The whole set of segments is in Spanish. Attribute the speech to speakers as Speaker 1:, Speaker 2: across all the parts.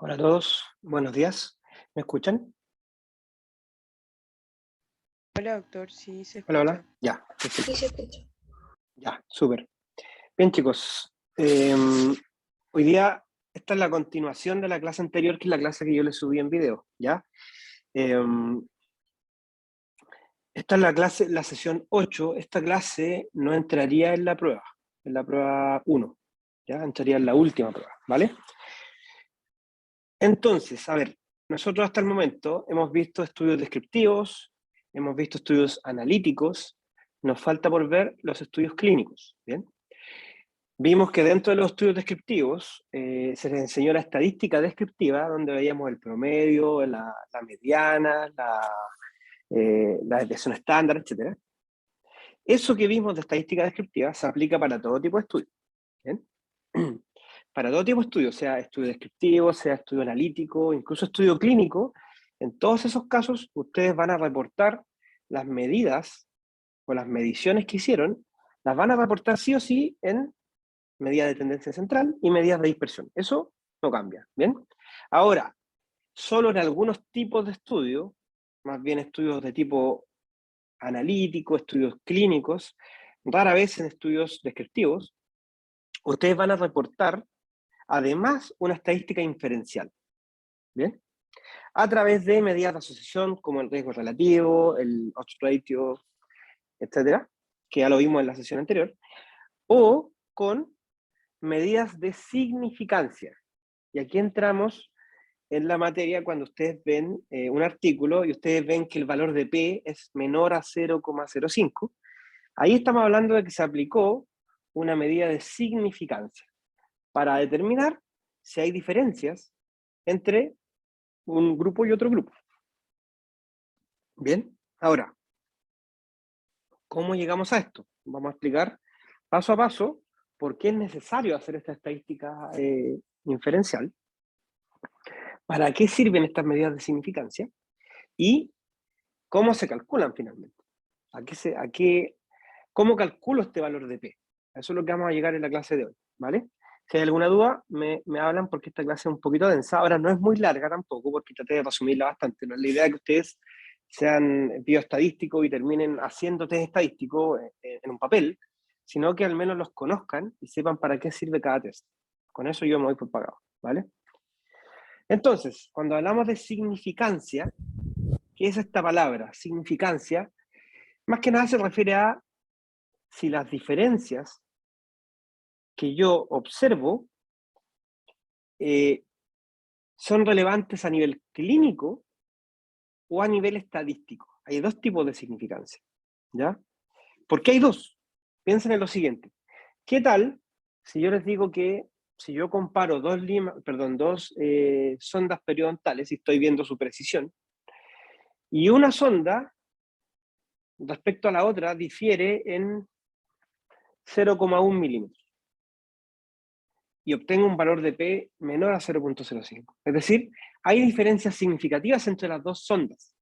Speaker 1: Hola a todos, buenos días. ¿Me escuchan?
Speaker 2: Hola, doctor, sí se
Speaker 1: Hola, hola.
Speaker 2: escucha.
Speaker 1: Ya,
Speaker 3: Sí,
Speaker 1: perfecto.
Speaker 3: se escucha.
Speaker 1: Ya, súper. Bien, chicos. Hoy día, esta es la continuación de la clase anterior, que es la clase que yo les subí en video, ¿ya? Em, Esta es la clase, la sesión 8. Esta clase no entraría en la prueba 1, ¿ya? Entraría en la última prueba, ¿vale? Entonces, a ver, nosotros hasta el momento hemos visto estudios descriptivos, hemos visto estudios analíticos, nos falta por ver los estudios clínicos, ¿bien? Vimos que dentro de los estudios descriptivos se les enseñó la estadística descriptiva, donde veíamos el promedio, la mediana, la desviación estándar, etc. Eso que vimos de estadística descriptiva se aplica para todo tipo de estudios, ¿bien? Para todo tipo de estudio, sea estudio descriptivo, sea estudio analítico, incluso estudio clínico, en todos esos casos ustedes van a reportar las medidas o las mediciones que hicieron, las van a reportar sí o sí en medidas de tendencia central y medidas de dispersión. Eso no cambia, ¿bien? Ahora, solo en algunos tipos de estudio, más bien estudios de tipo analítico, estudios clínicos, rara vez en estudios descriptivos, ustedes van a reportar además una estadística inferencial, ¿bien? A través de medidas de asociación como el riesgo relativo, el odds ratio, etcétera, que ya lo vimos en la sesión anterior, o con medidas de significancia. Y aquí entramos en la materia cuando ustedes ven un artículo y ustedes ven que el valor de P es menor a 0,05. Ahí estamos hablando de que se aplicó una medida de significancia para determinar si hay diferencias entre un grupo y otro grupo. Bien, ahora, ¿cómo llegamos a esto? Vamos a explicar paso a paso por qué es necesario hacer esta estadística inferencial, para qué sirven estas medidas de significancia y cómo se calculan finalmente. ¿Cómo calculo este valor de P? Eso es lo que vamos a llegar en la clase de hoy, ¿vale? Si hay alguna duda, me hablan porque esta clase es un poquito densa. Ahora no es muy larga tampoco, porque traté de resumirla bastante. No es la idea que ustedes sean bioestadísticos y terminen haciendo test estadístico en un papel, sino que al menos los conozcan y sepan para qué sirve cada test. Con eso yo me voy por pagado, ¿vale? Entonces, cuando hablamos de significancia, ¿qué es esta palabra? Significancia, más que nada se refiere a si las diferencias que yo observo son relevantes a nivel clínico o a nivel estadístico. Hay dos tipos de significancia, ¿ya? ¿Por qué hay dos? Piensen en lo siguiente. ¿Qué tal si yo les digo que si yo comparo dos sondas periodontales y estoy viendo su precisión, y una sonda respecto a la otra difiere en 0,1 milímetros y obtengo un valor de P menor a 0,05? Es decir, hay diferencias significativas entre las dos sondas,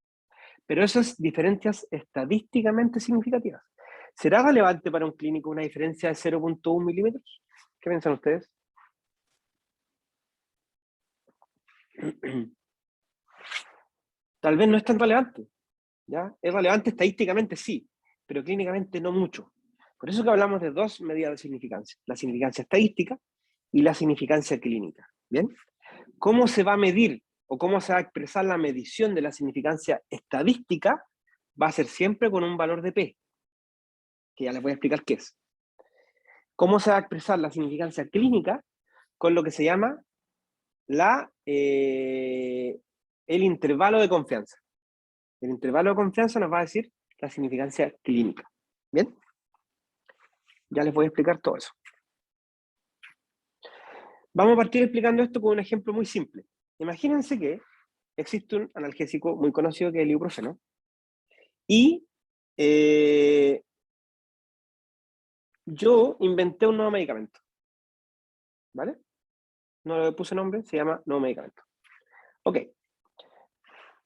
Speaker 1: pero esas diferencias estadísticamente significativas. ¿Será relevante para un clínico una diferencia de 0,1 milímetros? ¿Qué piensan ustedes? Tal vez no es tan relevante, ¿ya? Es relevante estadísticamente, sí, pero clínicamente no mucho. Por eso que hablamos de dos medidas de significancia, la significancia estadística y la significancia clínica, ¿bien? ¿Cómo se va a medir o cómo se va a expresar la medición de la significancia estadística? Va a ser siempre con un valor de P, que ya les voy a explicar qué es. ¿Cómo se va a expresar la significancia clínica? Con lo que se llama el intervalo de confianza. El intervalo de confianza nos va a decir la significancia clínica. ¿Bien? Ya les voy a explicar todo eso. Vamos a partir explicando esto con un ejemplo muy simple. Imagínense que existe un analgésico muy conocido que es el ibuprofeno y yo inventé un nuevo medicamento. ¿Vale? No le puse nombre, se llama nuevo medicamento. Ok.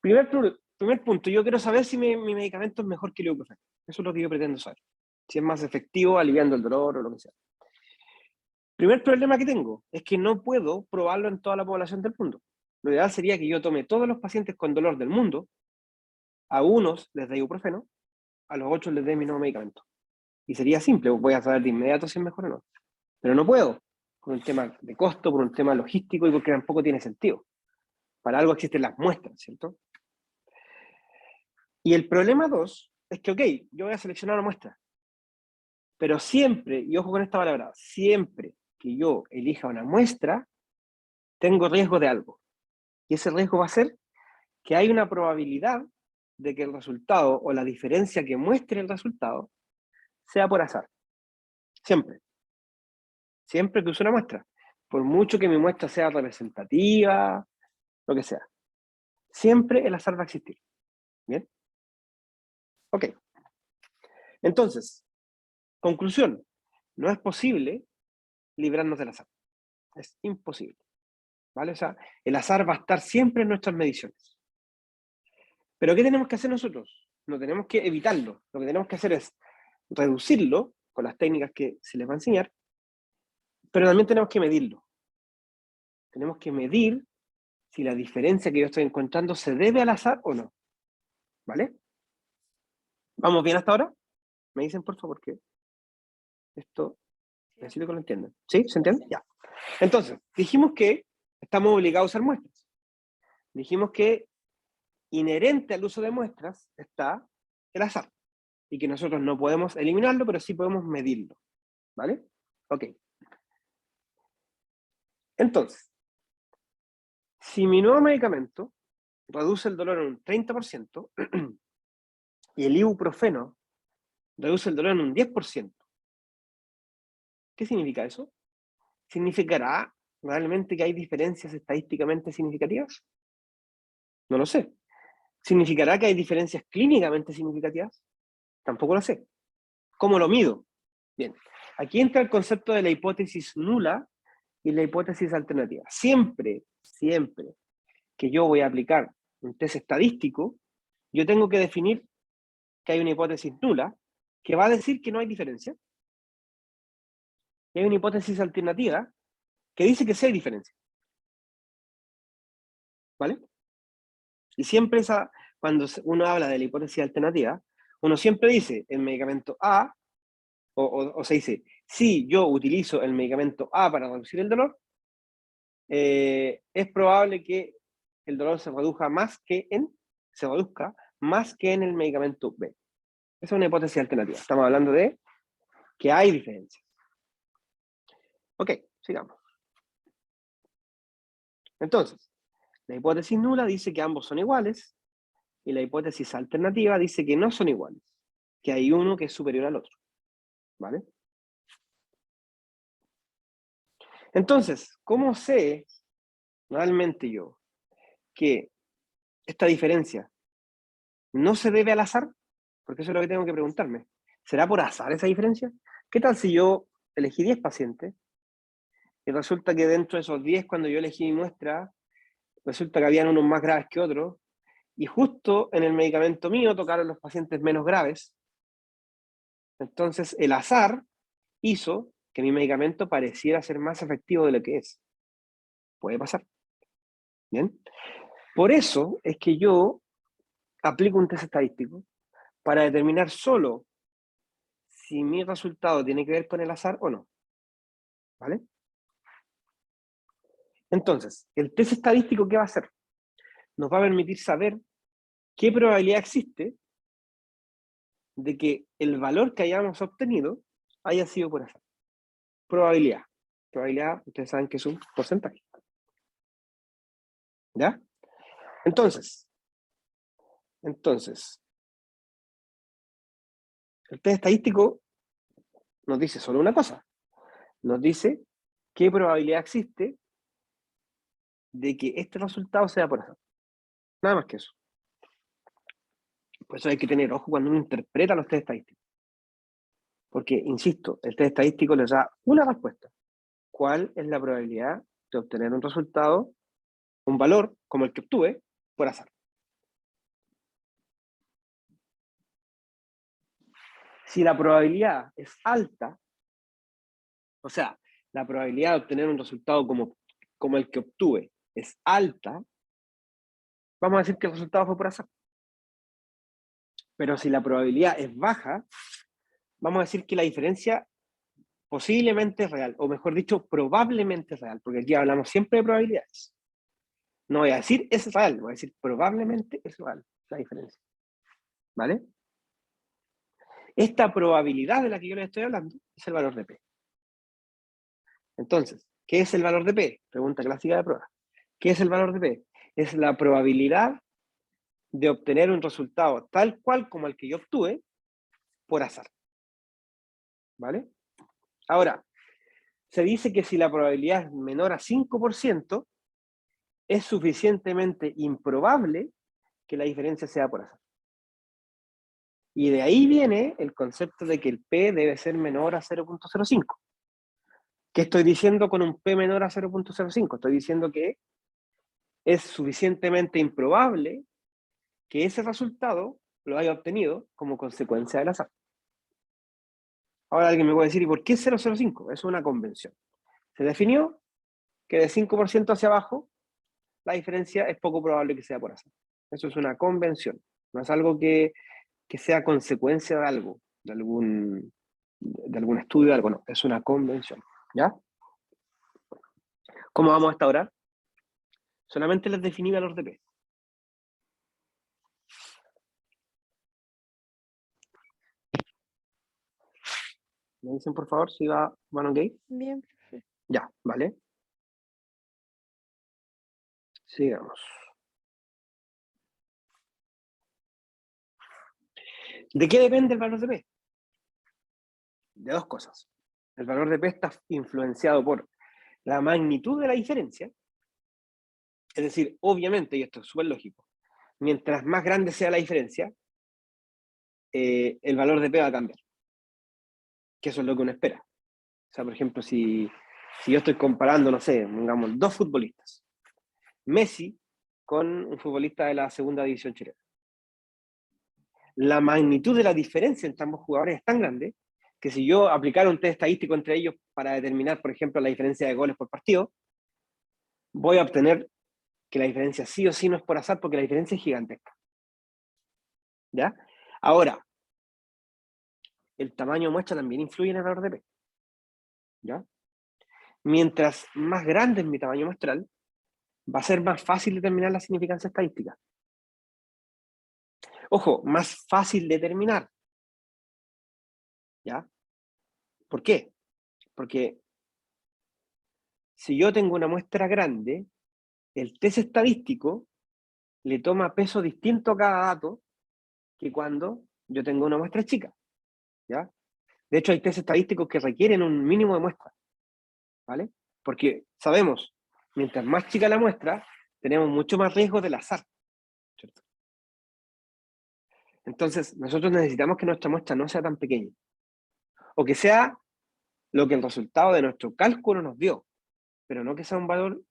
Speaker 1: Primer punto, yo quiero saber si mi medicamento es mejor que el ibuprofeno. Eso es lo que yo pretendo saber. Si es más efectivo aliviando el dolor o lo que sea. Primer problema que tengo es que no puedo probarlo en toda la población del mundo. lo ideal sería que yo tome todos los pacientes con dolor del mundo, a unos les dé ibuprofeno, a los otros les dé mi nuevo medicamento. Y sería simple, voy a saber de inmediato si es mejor o no. Pero no puedo, por un tema de costo, por un tema logístico y porque tampoco tiene sentido. Para algo existen las muestras, ¿cierto? Y el problema 2 es que, ok, yo voy a seleccionar una muestra, pero siempre, y ojo con esta palabra, siempre que yo elija una muestra, tengo riesgo de algo. Y ese riesgo va a ser que hay una probabilidad de que el resultado o la diferencia que muestre el resultado sea por azar. Siempre. Siempre que use una muestra. Por mucho que mi muestra sea representativa, lo que sea. Siempre el azar va a existir. ¿Bien? Ok. Entonces, conclusión. No es posible librarnos del azar. Es imposible. ¿Vale? O sea, el azar va a estar siempre en nuestras mediciones. Pero ¿qué tenemos que hacer nosotros? No tenemos que evitarlo. Lo que tenemos que hacer es reducirlo con las técnicas que se les va a enseñar, pero también tenemos que medirlo. Tenemos que medir si la diferencia que yo estoy encontrando se debe al azar o no. ¿Vale? ¿Vamos bien hasta ahora? Me dicen, por favor, que esto necesito que lo entiendan. ¿Sí? ¿Se entiende? Ya. Entonces, dijimos que estamos obligados a usar muestras. Dijimos que inherente al uso de muestras está el azar. Y que nosotros no podemos eliminarlo, pero sí podemos medirlo. ¿Vale? Ok. Entonces, si mi nuevo medicamento reduce el dolor en un 30% y el ibuprofeno reduce el dolor en un 10%, ¿qué significa eso? ¿Significará realmente que hay diferencias estadísticamente significativas? No lo sé. ¿Significará que hay diferencias clínicamente significativas? Tampoco lo sé. ¿Cómo lo mido? Bien, aquí entra el concepto de la hipótesis nula y la hipótesis alternativa. Siempre que yo voy a aplicar un test estadístico, yo tengo que definir que hay una hipótesis nula que va a decir que no hay diferencia. Y hay una hipótesis alternativa que dice que sí hay diferencia. ¿Vale? Y siempre cuando uno habla de la hipótesis alternativa, uno siempre dice el medicamento A, o se dice, si yo utilizo el medicamento A para reducir el dolor, es probable que el dolor se reduzca más que en el medicamento B. Esa es una hipótesis alternativa. Estamos hablando de que hay diferencias. Ok, sigamos. Entonces, la hipótesis nula dice que ambos son iguales y la hipótesis alternativa dice que no son iguales, que hay uno que es superior al otro. ¿Vale? Entonces, ¿cómo sé realmente yo que esta diferencia no se debe al azar? Porque eso es lo que tengo que preguntarme. ¿Será por azar esa diferencia? ¿Qué tal si yo elegí 10 pacientes y resulta que dentro de esos 10, cuando yo elegí mi muestra, resulta que habían unos más graves que otros, y justo en el medicamento mío tocaron los pacientes menos graves? Entonces, el azar hizo que mi medicamento pareciera ser más efectivo de lo que es. Puede pasar. ¿Bien? Por eso es que yo aplico un test estadístico para determinar solo si mi resultado tiene que ver con el azar o no. ¿Vale? Entonces, el test estadístico, ¿qué va a hacer? Nos va a permitir saber qué probabilidad existe de que el valor que hayamos obtenido haya sido por azar. Probabilidad. Probabilidad, ustedes saben que es un porcentaje. ¿Ya? Entonces, el test estadístico nos dice solo una cosa. Nos dice qué probabilidad existe de que este resultado sea por azar. Nada más que eso. Por eso hay que tener ojo cuando uno interpreta los test estadísticos. Porque, insisto, el test estadístico les da una respuesta. ¿Cuál es la probabilidad de obtener un resultado, un valor como el que obtuve, por azar? Si la probabilidad es alta, o sea, la probabilidad de obtener un resultado como el que obtuve es alta, vamos a decir que el resultado fue por azar. Pero si la probabilidad es baja, vamos a decir que la diferencia posiblemente es real, o mejor dicho, probablemente es real, porque aquí hablamos siempre de probabilidades. No voy a decir es real, voy a decir probablemente es real la diferencia. ¿Vale? Esta probabilidad de la que yo les estoy hablando es el valor de P. Entonces, ¿qué es el valor de P? Pregunta clásica de prueba. ¿Qué es el valor de P? Es la probabilidad de obtener un resultado tal cual como el que yo obtuve por azar. ¿Vale? Ahora, se dice que si la probabilidad es menor a 5%, es suficientemente improbable que la diferencia sea por azar. Y de ahí viene el concepto de que el P debe ser menor a 0.05. ¿Qué estoy diciendo con un P menor a 0.05? Estoy diciendo que es suficientemente improbable que ese resultado lo haya obtenido como consecuencia del azar. Ahora alguien me puede decir, ¿y por qué 0.05? Es una convención. Se definió que de 5% hacia abajo, la diferencia es poco probable que sea por azar. Eso es una convención. No es algo que sea consecuencia de algo, de algún estudio, de algo, no. Es una convención. ¿Ya? ¿Cómo vamos hasta ahora? Solamente les definí valor de P. ¿Me dicen, por favor, si van ok?
Speaker 2: Bien, profe.
Speaker 1: Ya, vale. Sigamos. ¿De qué depende el valor de P? De dos cosas. El valor de P está influenciado por la magnitud de la diferencia. Es decir, obviamente, y esto es súper lógico, mientras más grande sea la diferencia, el valor de P va a cambiar. Que eso es lo que uno espera. O sea, por ejemplo, si yo estoy comparando, no sé, digamos, dos futbolistas. Messi con un futbolista de la segunda división chilena. La magnitud de la diferencia entre ambos jugadores es tan grande que si yo aplicara un test estadístico entre ellos para determinar, por ejemplo, la diferencia de goles por partido, voy a obtener que la diferencia sí o sí no es por azar porque la diferencia es gigantesca. ¿Ya? Ahora, el tamaño de muestra también influye en el valor de P. ¿Ya? Mientras más grande es mi tamaño muestral, va a ser más fácil determinar la significancia estadística. Ojo, más fácil determinar. ¿Ya? ¿Por qué? Porque si yo tengo una muestra grande, el test estadístico le toma peso distinto a cada dato que cuando yo tengo una muestra chica. ¿Ya? De hecho, hay test estadísticos que requieren un mínimo de muestra. ¿Vale? Porque sabemos, mientras más chica la muestra, tenemos mucho más riesgo del azar. ¿Cierto? Entonces, nosotros necesitamos que nuestra muestra no sea tan pequeña. O que sea lo que el resultado de nuestro cálculo nos dio, pero no que sea un valor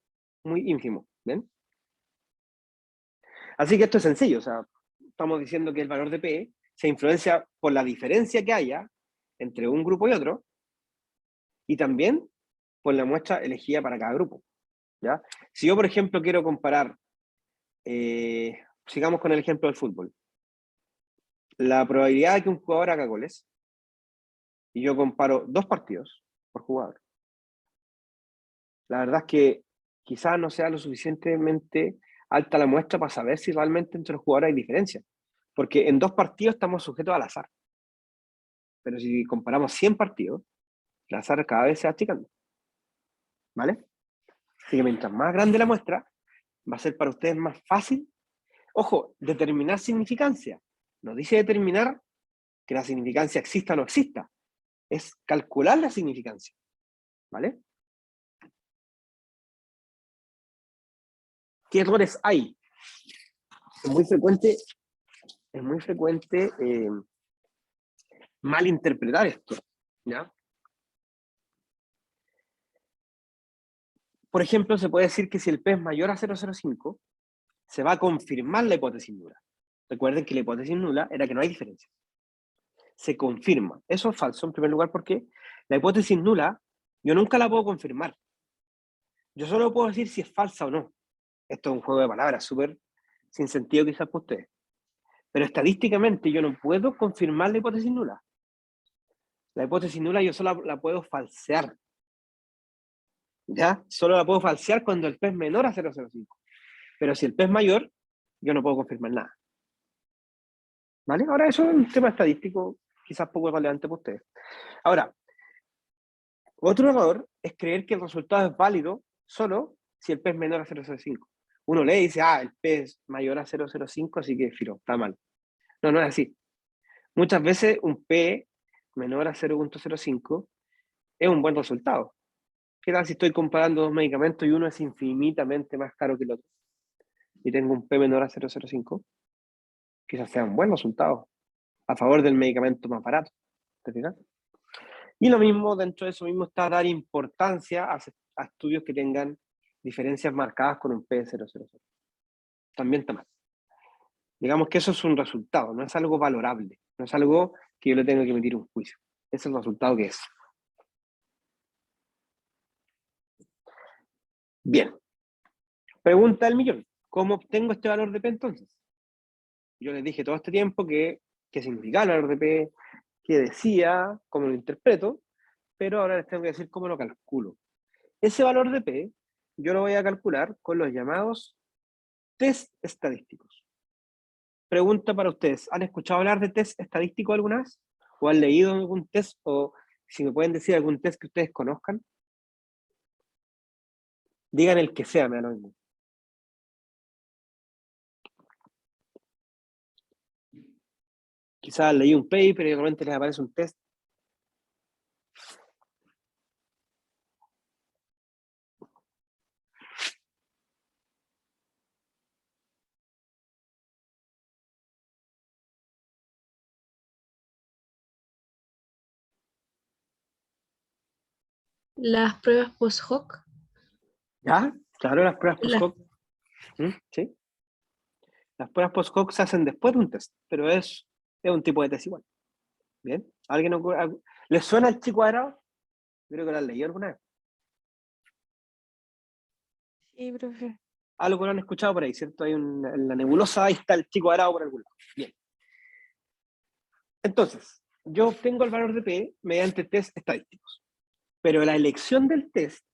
Speaker 1: muy ínfimo. ¿Ven? Así que esto es sencillo. O sea, estamos diciendo que el valor de P se influencia por la diferencia que haya entre un grupo y otro, y también por la muestra elegida para cada grupo. ¿Ya? Si yo, por ejemplo, quiero comparar, sigamos con el ejemplo del fútbol, la probabilidad de que un jugador haga goles, y yo comparo dos partidos por jugador, la verdad es que quizás no sea lo suficientemente alta la muestra para saber si realmente entre los jugadores hay diferencia. Porque en dos partidos estamos sujetos al azar. Pero si comparamos 100 partidos, el azar cada vez se va achicando. ¿Vale? Así que mientras más grande la muestra, va a ser para ustedes más fácil. Ojo, determinar significancia. No dice determinar que la significancia exista o no exista. Es calcular la significancia. ¿Vale? ¿Qué errores hay? Es muy frecuente malinterpretar esto. ¿Ya? Por ejemplo, se puede decir que si el P es mayor a 0,05, se va a confirmar la hipótesis nula. Recuerden que la hipótesis nula era que no hay diferencia. Se confirma. Eso es falso, en primer lugar, porque la hipótesis nula yo nunca la puedo confirmar. Yo solo puedo decir si es falsa o no. Esto es un juego de palabras súper sin sentido quizás para ustedes. Pero estadísticamente yo no puedo confirmar la hipótesis nula. La hipótesis nula yo solo la puedo falsear. ¿Ya? Solo la puedo falsear cuando el P es menor a 0,05. Pero si el P es mayor, yo no puedo confirmar nada. ¿Vale? Ahora eso es un tema estadístico quizás poco relevante para ustedes. Ahora, otro error es creer que el resultado es válido solo si el P es menor a 0,05. Uno lee y dice, el P es mayor a 0,05, así que filo, está mal. No, no es así. Muchas veces un P menor a 0,05 es un buen resultado. ¿Qué tal si estoy comparando dos medicamentos y uno es infinitamente más caro que el otro? Y tengo un P menor a 0,05. Quizás sea un buen resultado a favor del medicamento más barato. ¿Te fijas? Y lo mismo, dentro de eso mismo, está dar importancia a estudios que tengan diferencias marcadas con un P de 0,00. También está mal. Digamos que eso es un resultado, no es algo valorable, no es algo que yo le tenga que emitir un juicio. Ese es el resultado que es. Bien. Pregunta del millón. ¿Cómo obtengo este valor de P entonces? Yo les dije todo este tiempo qué significaba el valor de P, qué decía, cómo lo interpreto, pero ahora les tengo que decir cómo lo calculo. Ese valor de P yo lo voy a calcular con los llamados test estadísticos. Pregunta para ustedes, ¿han escuchado hablar de test estadístico alguna vez? ¿O han leído algún test? ¿O si me pueden decir algún test que ustedes conozcan? Digan el que sea, me da lo mismo. Quizás leí un paper y de repente les aparece un test.
Speaker 3: Las pruebas post-hoc.
Speaker 1: ¿Ya? Claro, las pruebas
Speaker 3: La-
Speaker 1: post-hoc. Sí. Las pruebas post-hoc se hacen después de un test, pero es un tipo de test igual. ¿Bien? ¿Les suena el chi cuadrado? Creo que lo han leído alguna vez.
Speaker 2: Sí, profe.
Speaker 1: Algo lo han escuchado por ahí, ¿cierto? En la nebulosa ahí está el chi cuadrado por algún lado. Bien. Entonces, yo obtengo el valor de P mediante test estadísticos. Pero la elección del test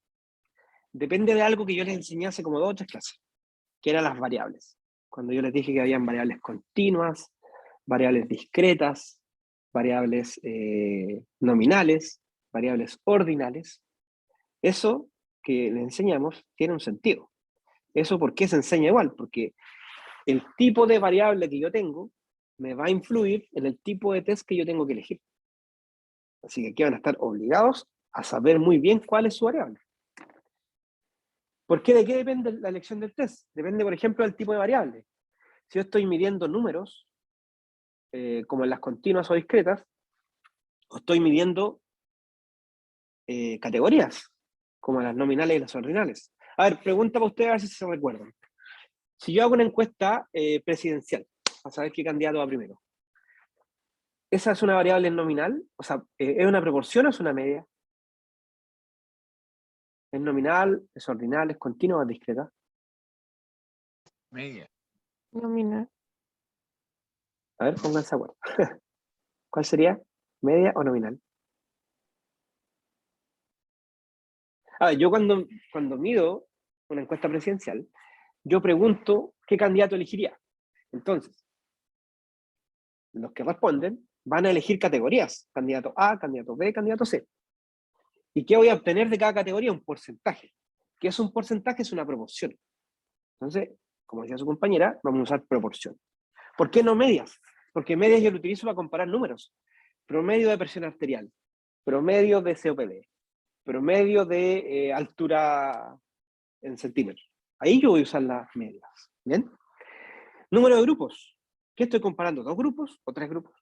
Speaker 1: depende de algo que yo les enseñé hace como 2 o 3 clases, que eran las variables. Cuando yo les dije que habían variables continuas, variables discretas, variables nominales, variables ordinales, eso que les enseñamos tiene un sentido. ¿Eso por qué se enseña igual? Porque el tipo de variable que yo tengo me va a influir en el tipo de test que yo tengo que elegir. Así que aquí van a estar obligados a saber muy bien cuál es su variable. ¿Por qué? ¿De qué depende la elección del test? Depende, por ejemplo, del tipo de variable. Si yo estoy midiendo números, como en las continuas o discretas, o estoy midiendo categorías, como las nominales y las ordinales. A ver, pregunta para ustedes a ver si se recuerdan. Si yo hago una encuesta presidencial, para saber qué candidato va primero, ¿esa es una variable nominal? O sea, ¿es una proporción o es una media? ¿Es nominal, es ordinal, es continua o es discreta?
Speaker 4: Media.
Speaker 2: Nominal.
Speaker 1: A ver, pónganse de acuerdo. ¿Cuál sería? ¿Media o nominal? A ver, yo cuando mido una encuesta presidencial, yo pregunto qué candidato elegiría. Entonces, los que responden van a elegir categorías, candidato A, candidato B, candidato C. ¿Y qué voy a obtener de cada categoría? Un porcentaje. ¿Qué es un porcentaje? Es una proporción. Entonces, como decía su compañera, vamos a usar proporción. ¿Por qué no medias? Porque medias yo lo utilizo para comparar números. Promedio de presión arterial, promedio de COPD, promedio de altura en centímetros. Ahí yo voy a usar las medias. ¿Bien? Número de grupos. ¿Qué estoy comparando? ¿2 grupos o 3 grupos?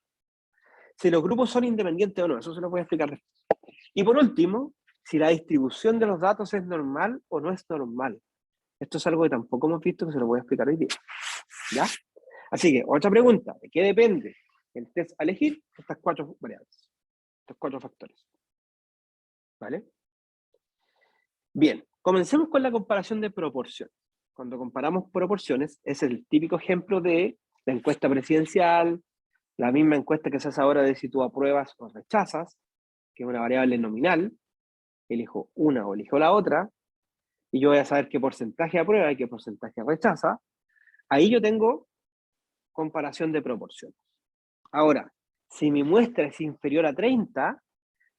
Speaker 1: Si los grupos son independientes o no, eso se lo voy a explicar después. Y por último, si la distribución de los datos es normal o no es normal. Esto es algo que tampoco hemos visto, que se lo voy a explicar hoy día. ¿Ya? Así que, otra pregunta, ¿de qué depende el test a elegir? Estas 4 variables, estos 4 factores. ¿Vale? Bien, comencemos con la comparación de proporciones. cuando comparamos proporciones, es el típico ejemplo de la encuesta presidencial, la misma encuesta que se hace ahora de si tú apruebas o rechazas, que es una variable nominal, elijo una o elijo la otra, y yo voy a saber qué porcentaje aprueba y qué porcentaje rechaza. Ahí yo tengo comparación de proporciones. Ahora, si mi muestra es inferior a 30,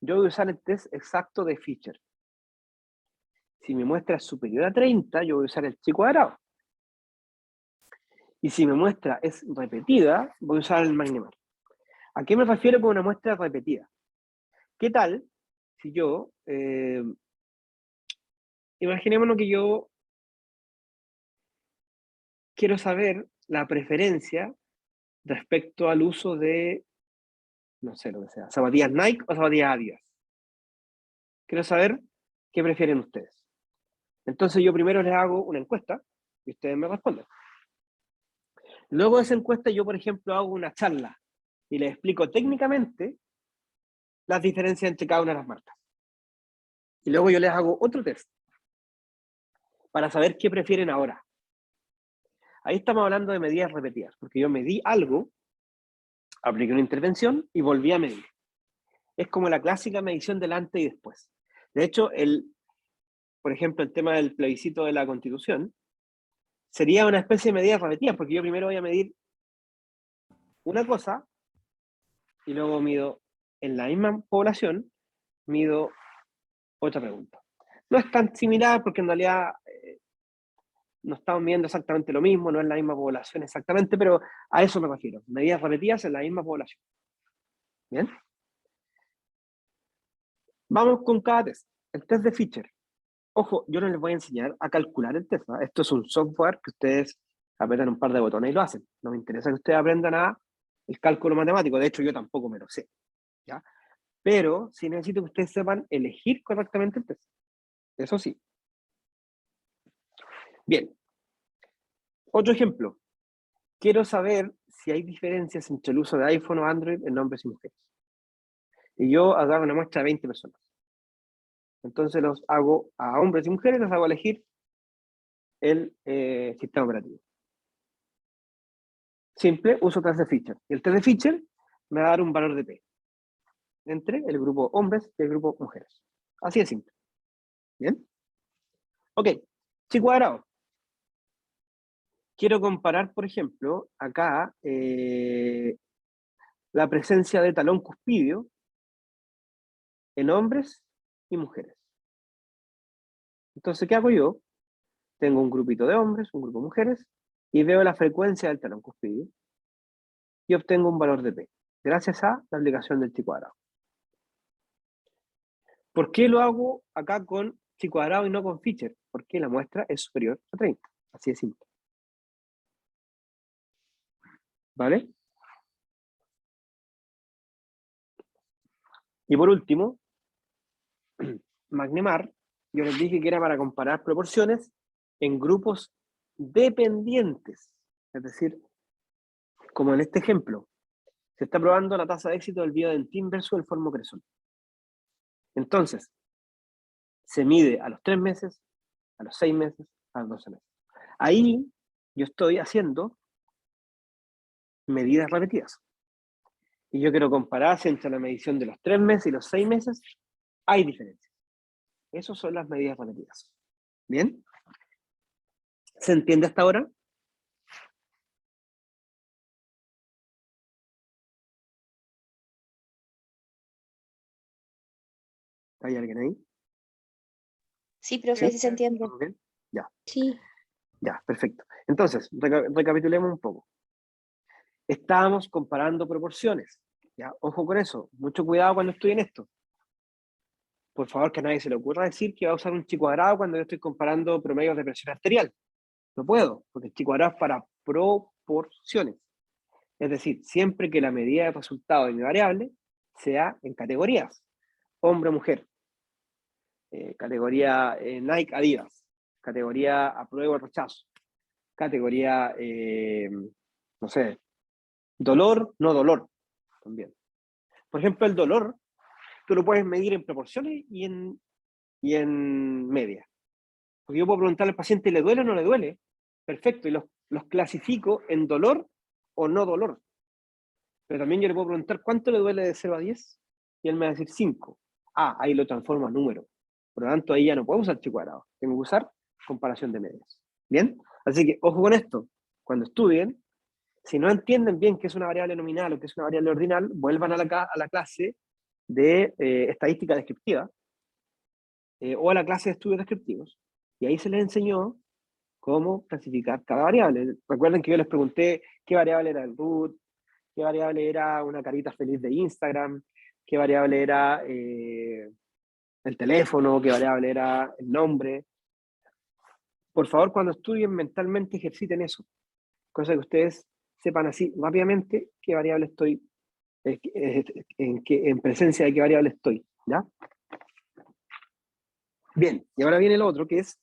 Speaker 1: yo voy a usar el test exacto de Fisher. Si mi muestra es superior a 30, yo voy a usar el chi cuadrado. Y si mi muestra es repetida, voy a usar el Magnemar. ¿A qué me refiero con una muestra repetida? ¿Qué tal si yo, imaginémonos que yo quiero saber la preferencia respecto al uso de, no sé lo que sea, zapatillas Nike o zapatillas Adidas? Quiero saber qué prefieren ustedes. Entonces yo primero les hago una encuesta y ustedes me responden. Luego de esa encuesta yo, por ejemplo, hago una charla y les explico técnicamente las diferencias entre cada una de las marcas. Y luego yo les hago otro test para saber qué prefieren ahora. Ahí estamos hablando de medidas repetidas, porque yo medí algo, apliqué una intervención y volví a medir. Es como la clásica medición del antes y después. De hecho, por ejemplo, el tema del plebiscito de la Constitución sería una especie de medidas repetidas, porque yo primero voy a medir una cosa y luego mido en la misma población, mido otra pregunta. No es tan similar porque en realidad no estamos midiendo exactamente lo mismo, no es la misma población exactamente, pero a eso me refiero. Medidas repetidas en la misma población. ¿Bien? Vamos con cada test. El test de Fisher. Ojo, yo no les voy a enseñar a calcular el test, ¿no? Esto es un software que ustedes apretan un par de botones y lo hacen. No me interesa que ustedes aprendan el cálculo matemático. De hecho, yo tampoco me lo sé. ¿Ya? Pero sí necesito que ustedes sepan elegir correctamente el test. Eso sí. Bien. Otro ejemplo. Quiero saber si hay diferencias entre el uso de iPhone o Android en hombres y mujeres. Y yo agarro una muestra de 20 personas. Entonces los hago a hombres y mujeres, les hago elegir el sistema operativo. Simple, uso test de Fisher. Y el test de Fisher me va a dar un valor de P entre el grupo hombres y el grupo mujeres. Así de simple. ¿Bien? Ok, chi cuadrado. Quiero comparar, por ejemplo, acá la presencia de talón cuspidio en hombres y mujeres. Entonces, ¿qué hago yo? Tengo un grupito de hombres, un grupo de mujeres, y veo la frecuencia del talón cuspidio y obtengo un valor de P, gracias a la aplicación del chi cuadrado. ¿Por qué lo hago acá con chi cuadrado y no con Fisher? Porque la muestra es superior a 30. Así de simple. ¿Vale? Y por último, Magnemar, yo les dije que era para comparar proporciones en grupos dependientes. Es decir, como en este ejemplo, se está probando la tasa de éxito del biodentín versus el formocresol. Entonces, se mide a los 3 meses, a los 6 meses, a los 12 meses. Ahí yo estoy haciendo medidas repetidas. Y yo quiero comparar si entre la medición de los 3 meses y los 6 meses hay diferencias. Esas son las medidas repetidas. ¿Bien? ¿Se entiende hasta ahora? ¿Hay alguien ahí?
Speaker 3: Sí, profe, sí se entiende.
Speaker 1: ¿Todo bien? Ya,
Speaker 3: Sí.
Speaker 1: ya, perfecto. Entonces, recapitulemos un poco. Estábamos comparando proporciones. ¿Ya? Ojo con eso. Mucho cuidado cuando estoy en esto. Por favor, que a nadie se le ocurra decir que va a usar un chi cuadrado cuando yo estoy comparando promedios de presión arterial. No puedo, porque el chi cuadrado es para proporciones. Es decir, siempre que la medida de resultado de mi variable sea en categorías. Hombre o mujer. Categoría Nike Adidas. Categoría apruebo o rechazo. Categoría, no sé, dolor, no dolor. También. Por ejemplo, el dolor, tú lo puedes medir en proporciones y en media. Porque yo puedo preguntarle al paciente, ¿le duele o no le duele? Perfecto, y los clasifico en dolor o no dolor. Pero también yo le puedo preguntar, ¿cuánto le duele de 0 a 10? Y él me va a decir 5. Ah, ahí lo transformo a número. Por lo tanto, ahí ya no puedo usar chi cuadrado. Tengo que usar comparación de medias. ¿Bien? Así que, ojo con esto. Cuando estudien, si no entienden bien qué es una variable nominal o qué es una variable ordinal, vuelvan a la clase de estadística descriptiva o a la clase de estudios descriptivos. Y ahí se les enseñó cómo clasificar cada variable. Recuerden que yo les pregunté qué variable era el root, qué variable era una carita feliz de Instagram, qué variable era el teléfono, qué variable era el nombre. Por favor, cuando estudien mentalmente ejerciten eso, cosa que ustedes sepan así rápidamente qué variable estoy, en presencia de qué variable estoy, ¿ya? Bien, y ahora viene el otro, que es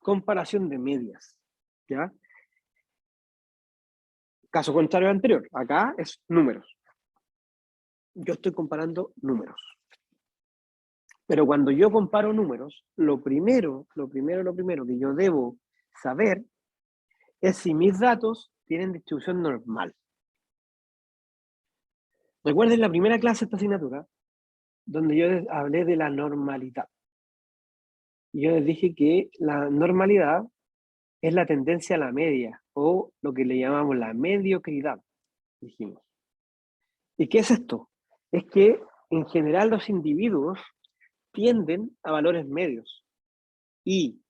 Speaker 1: comparación de medias, ¿ya? Caso contrario al anterior, acá es números. Yo estoy comparando números. Pero cuando yo comparo números, lo primero que yo debo saber es si mis datos tienen distribución normal. Recuerden la primera clase de esta asignatura, donde yo les hablé de la normalidad. Y yo les dije que la normalidad es la tendencia a la media, o lo que le llamamos la mediocridad, dijimos. ¿Y qué es esto? Es que en general los individuos tienden a valores medios y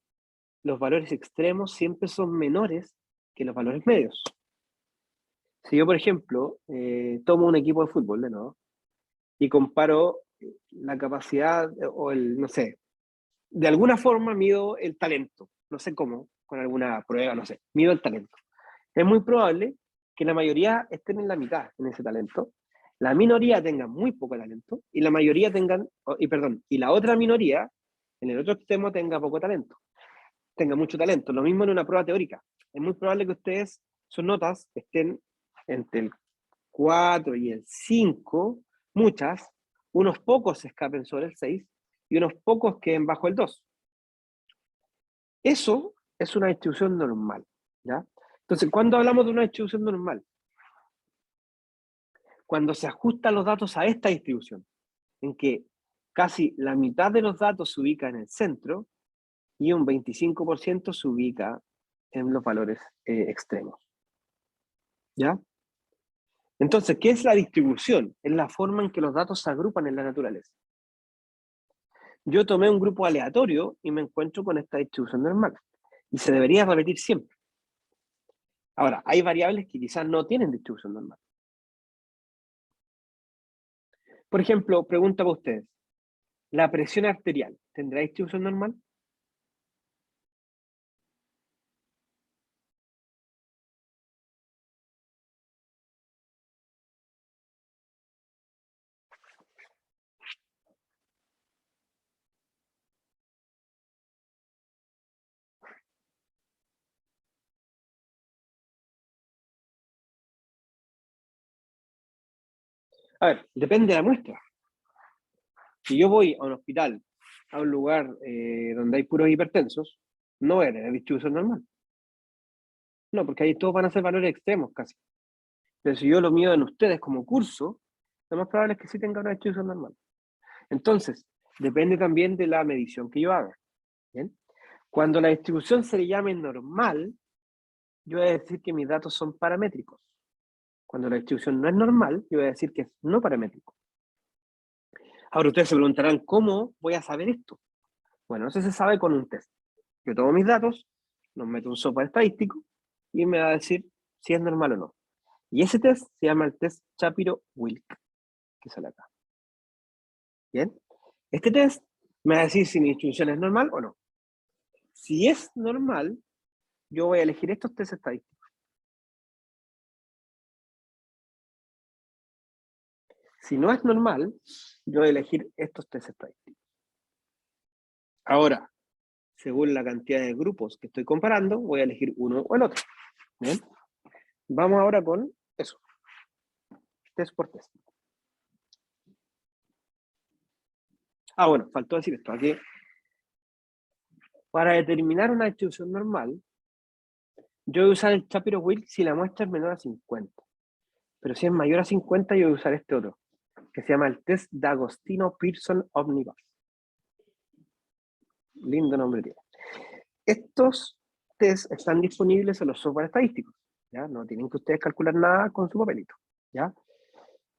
Speaker 1: los valores extremos siempre son menores que los valores medios. Si yo, por ejemplo, tomo un equipo de fútbol de nuevo y comparo la capacidad o el, no sé, de alguna forma mido el talento, no sé cómo, con alguna prueba, no sé, mido el talento. Es muy probable que la mayoría estén en la mitad en ese talento, la minoría tenga muy poco talento y la mayoría tengan, y la otra minoría en el otro extremo tenga poco talento, tenga mucho talento. Lo mismo en una prueba teórica. Es muy probable que ustedes, sus notas estén entre el 4 y el 5, muchas, unos pocos se escapen sobre el 6 y unos pocos queden bajo el 2. Eso es una distribución normal, ¿ya? Entonces, ¿cuándo hablamos de una distribución normal? Cuando se ajustan los datos a esta distribución, en que casi la mitad de los datos se ubica en el centro y un 25% se ubica en los valores extremos. ¿Ya? Entonces, ¿qué es la distribución? Es la forma en que los datos se agrupan en la naturaleza. Yo tomé un grupo aleatorio y me encuentro con esta distribución normal. Y se debería repetir siempre. Ahora, hay variables que quizás no tienen distribución normal. Por ejemplo, pregunta para ustedes. ¿La presión arterial tendrá distribución normal? A ver, depende de la muestra. Si yo voy a un hospital, a un lugar donde hay puros hipertensos, no voy a tener distribución normal. No, porque ahí todos van a ser valores extremos casi. Pero si yo lo mido en ustedes como curso, lo más probable es que sí tenga una distribución normal. Entonces, depende también de la medición que yo haga. ¿Bien? Cuando la distribución se le llame normal, yo voy a decir que mis datos son paramétricos. Cuando la distribución no es normal, yo voy a decir que es no paramétrico. Ahora ustedes se preguntarán, ¿cómo voy a saber esto? Bueno, eso se sabe con un test. Yo tomo mis datos, los meto en un software estadístico y me va a decir si es normal o no. Y ese test se llama el test Shapiro-Wilk, que sale acá. ¿Bien? Este test me va a decir si mi distribución es normal o no. Si es normal, yo voy a elegir estos test estadísticos. Si no es normal, yo voy a elegir estos test estadísticos. Ahora, según la cantidad de grupos que estoy comparando, voy a elegir uno o el otro. ¿Bien? Vamos ahora con eso. Test por test. Ah, bueno, faltó decir esto. Aquí Para determinar una distribución normal, yo voy a usar el Shapiro-Wilk si la muestra es menor a 50. Pero si es mayor a 50, yo voy a usar este otro, que se llama el test D'Agostino-Pearson Omnibus. Lindo nombre tiene. Estos tests están disponibles en los software estadísticos, ¿ya? No tienen que ustedes calcular nada con su papelito, ¿ya?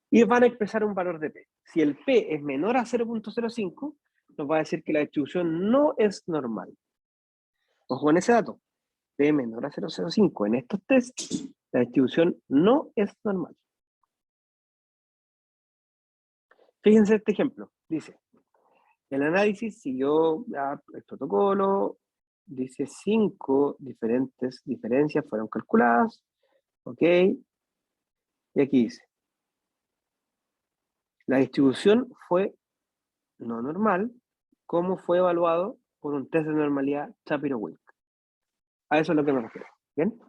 Speaker 1: Y van a expresar un valor de P. Si el P es menor a 0.05, nos va a decir que la distribución no es normal. Ojo con ese dato. P menor a 0.05 en estos tests, la distribución no es normal. Fíjense este ejemplo. Dice, el análisis siguió el protocolo, dice 5 diferencias fueron calculadas, ok, y aquí dice, la distribución fue no normal, como fue evaluado por un test de normalidad Shapiro-Wilk. A eso es lo que me refiero, ¿bien?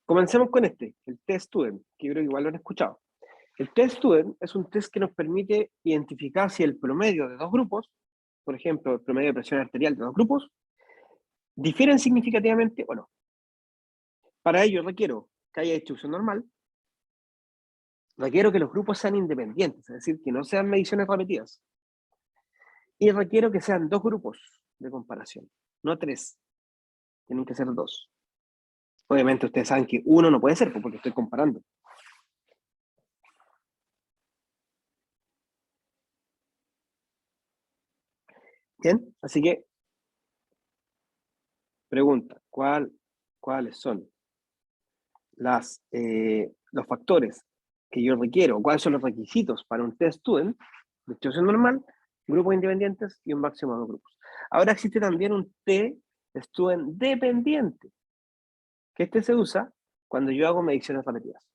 Speaker 1: Comencemos con este, el test Student, que yo creo que igual lo han escuchado. El test Student es un test que nos permite identificar si el promedio de dos grupos, por ejemplo, el promedio de presión arterial de dos grupos, difieren significativamente o no. Para ello requiero que haya distribución normal, requiero que los grupos sean independientes, es decir, que no sean mediciones repetidas, y requiero que sean dos grupos de comparación, no tres, tienen que ser dos. Obviamente ustedes saben que uno no puede ser, porque estoy comparando. Bien, así que, pregunta, ¿cuáles son los factores que yo requiero? ¿Cuáles son los requisitos para un test student, distribución normal, grupos independientes y un máximo de dos grupos? Ahora existe también un test student dependiente, que este se usa cuando yo hago mediciones repetidas.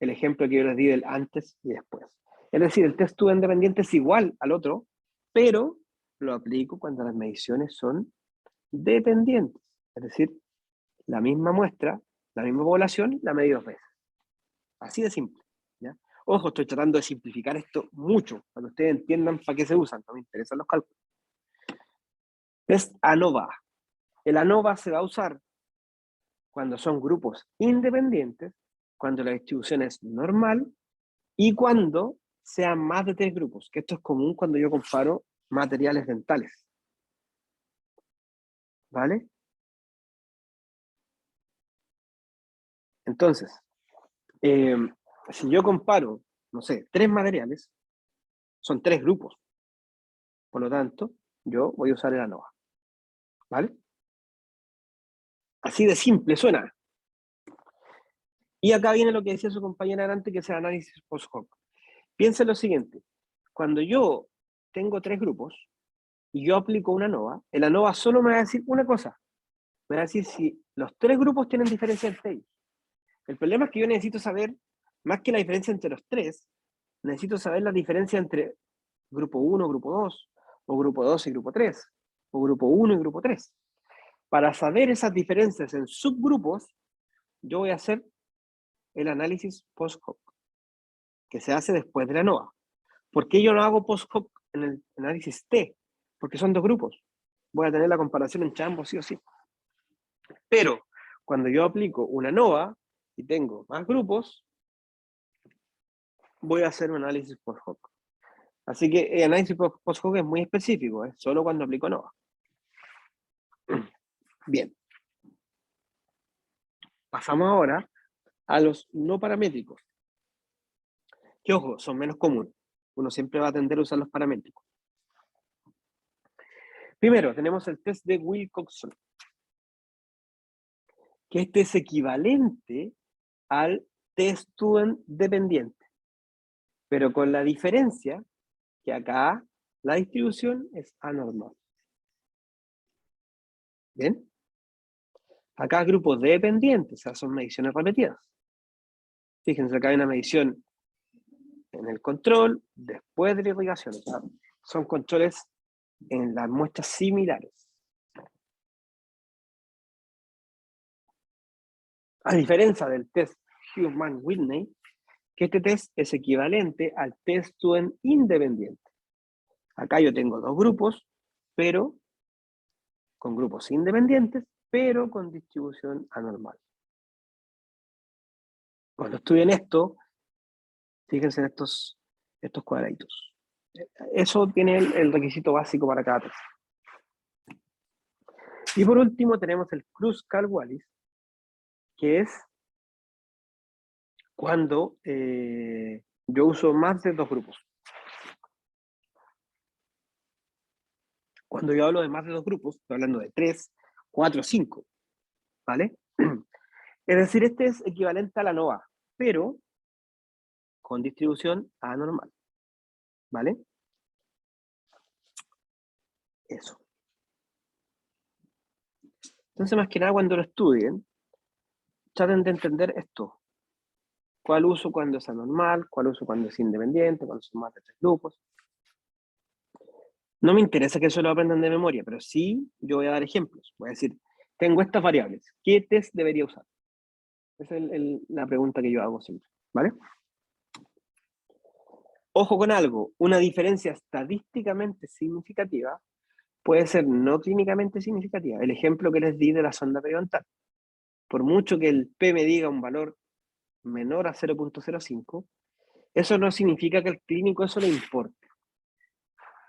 Speaker 1: El ejemplo que yo les di del antes y después. Es decir, el test student dependiente es igual al otro, pero lo aplico cuando las mediciones son dependientes. Es decir, la misma muestra, la misma población, la medí dos veces. Así de simple, ¿ya? Ojo, estoy tratando de simplificar esto mucho, para que ustedes entiendan para qué se usan, no me interesan los cálculos. Test ANOVA. El ANOVA se va a usar cuando son grupos independientes, cuando la distribución es normal y cuando sean más de tres grupos, que esto es común cuando yo comparo materiales dentales. ¿Vale? Entonces, si yo comparo, no sé, tres materiales, son tres grupos. Por lo tanto, yo voy a usar el ANOVA. ¿Vale? Así de simple suena. Y acá viene lo que decía su compañera antes, que es el análisis post-hoc. Piensen lo siguiente. Cuando yo tengo tres grupos y yo aplico una ANOVA, el ANOVA solo me va a decir una cosa. Me va a decir si los tres grupos tienen diferencia entre ellos. El problema es que yo necesito saber, más que la diferencia entre los tres, necesito saber la diferencia entre grupo 1, grupo 2, o grupo 2 y grupo 3, o grupo 1 y grupo 3. Para saber esas diferencias en subgrupos, yo voy a hacer el análisis post-hoc, que se hace después de la ANOVA. ¿Por qué yo no hago post-hoc en el análisis T? Porque son dos grupos. Voy a tener la comparación entre ambos sí o sí. Pero cuando yo aplico una ANOVA y tengo más grupos, voy a hacer un análisis post-hoc. Así que el análisis post-hoc es muy específico, es solo cuando aplico ANOVA. Bien. Pasamos ahora a los no paramétricos. Que ojo, son menos comunes. Uno siempre va a tender a usar los paramétricos. Primero, tenemos el test de Wilcoxon, que este es equivalente al test student dependiente, pero con la diferencia que acá la distribución es anormal. ¿Bien? Acá grupos dependientes, o sea, son mediciones repetidas. Fíjense, acá hay una medición en el control, después de la irrigación. O sea, son controles en las muestras similares. A diferencia del test Huffman-Whitney, que este test es equivalente al test student independiente. Acá yo tengo dos grupos, pero con grupos independientes, pero con distribución anormal. Cuando estudien esto, fíjense en estos cuadraditos. Eso tiene el requisito básico para cada tesis. Y por último tenemos el Kruskal-Wallis, que es cuando yo uso más de dos grupos. Cuando yo hablo de más de dos grupos, estoy hablando de 3, 4, 5, ¿vale? Es decir, este es equivalente a la ANOVA, pero con distribución anormal, ¿vale? Eso. Entonces, más que nada, cuando lo estudien, traten de entender esto. ¿Cuál uso cuando es anormal? ¿Cuál uso cuando es independiente? ¿Cuándo son más de 3 grupos? No me interesa que eso lo aprendan de memoria, pero sí yo voy a dar ejemplos. Voy a decir, tengo estas variables. ¿Qué test debería usar? Esa es la pregunta que yo hago siempre, ¿vale? Ojo con algo, una diferencia estadísticamente significativa puede ser no clínicamente significativa. El ejemplo que les di de la sonda periodontal. Por mucho que el P me diga un valor menor a 0.05, eso no significa que al clínico eso le importe.